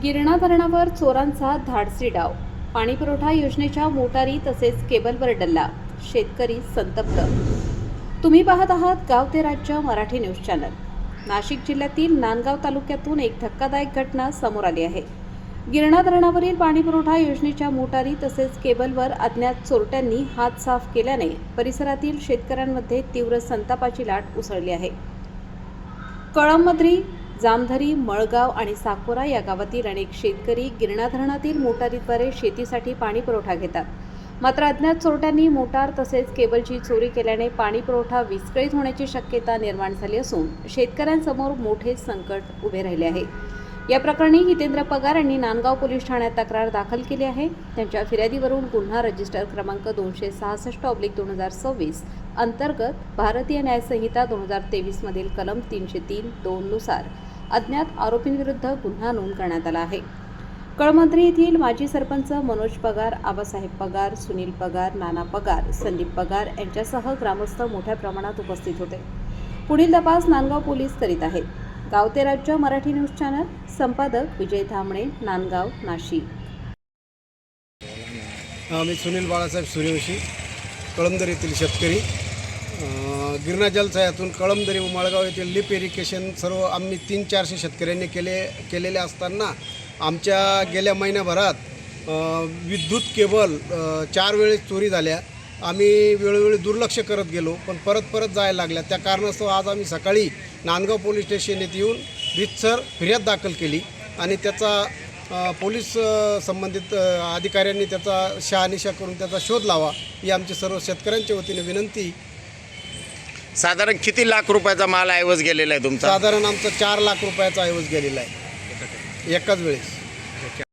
गिरणा धरणावर चोरांचा धाडसी डाव. पाणीपुरवठा योजनेच्या मोटारी तसेच केबलवर डल्ला. शेतकरी संतप्त. तुम्ही पाहत आहात गाव ते राज्य मराठी न्यूज चॅनल. नाशिक जिल्ह्यातील नांदगाव तालुक्यातून एक धक्कादायक घटना समोर आली आहे. गिरणा धरणावरील पाणीपुरवठा योजनेच्या मोटारी तसेच केबलवर अज्ञात चोरट्यांनी हात साफ केल्याने परिसरातील शेतकऱ्यांमध्ये तीव्र संतापाची लाट उसळली आहे. कळमद्री, जामधरी, मळगाव आणि साकोरा या गावातील अनेक शेतकरी गिरणा धरणातील मोटारीद्वारे शेतीसाठी पाणी पुरवठा घेतात. मात्र अज्ञात चोरट्यांनी मोटार तसेच केबलची चोरी केल्याने पाणी पुरवठा विस्कळीत होण्याची शक्यता निर्माण झाली असून शेतकऱ्यांसमोर मोठे संकट उभे राहिले आहे. या प्रकरणी हितेंद्र पगार यांनी नांदगाव पोलीस ठाण्यात तक्रार दाखल केली आहे. त्यांच्या फिर्यादीवरून गुन्हा रजिस्टर क्रमांक 266/2026 अंतर्गत भारतीय न्याय संहिता 2023 मधील कलम 303(2) नुसार अज्ञात आरोपींविरुद्ध गुन्हा नोंद करण्यात आला आहे. कळमद्री येथील माजी सरपंच मनोज पगार, आबासाहेब पगार, सुनील पगार, नाना पगार, संदीप पगार यांच्यासह ग्रामस्थ मोठ्या प्रमाणात उपस्थित होते. पुढील तपास नांदगाव पोलीस करीत आहेत. गाव ते राज्य मराठी न्यूज चॅनल. संपादक विजय धामणे, नांदगाव, नाशिक. मी सुनील बाळासाहेब सूर्यवंशी, कळमदरी येथील शेतकरी. गिरणा जलसायातून कळमदरी व मळगाव येथील लिप इरिगेशन सर्व आम्ही 300-400 शेतकऱ्यांनी केलेले असताना आमच्या गेल्या महिन्याभरात विद्युत केबल 4 वेळेस चोरी झाल्या. आम्ही वेळोवेळी दुर्लक्ष करत गेलो, पण परत जायला लागल्या. त्या कारणास्तव आज आम्ही सकाळी नांदगाव पोलीस स्टेशन येथे येऊन रीतसर फिर्याद दाखल केली आणि त्याचा पोलीस संबंधित अधिकाऱ्यांनी त्याचा शहानिशा करून त्याचा शोध लावा ही आमची सर्व शेतकऱ्यांच्या वतीने विनंती. साधारण किती लाख रुपयाचा माल ऐवज गेलेला आहे तुमचा? साधारण आमचा 4 लाख रुपयाचा ऐवज गेलेला आहे एकाच वेळेस.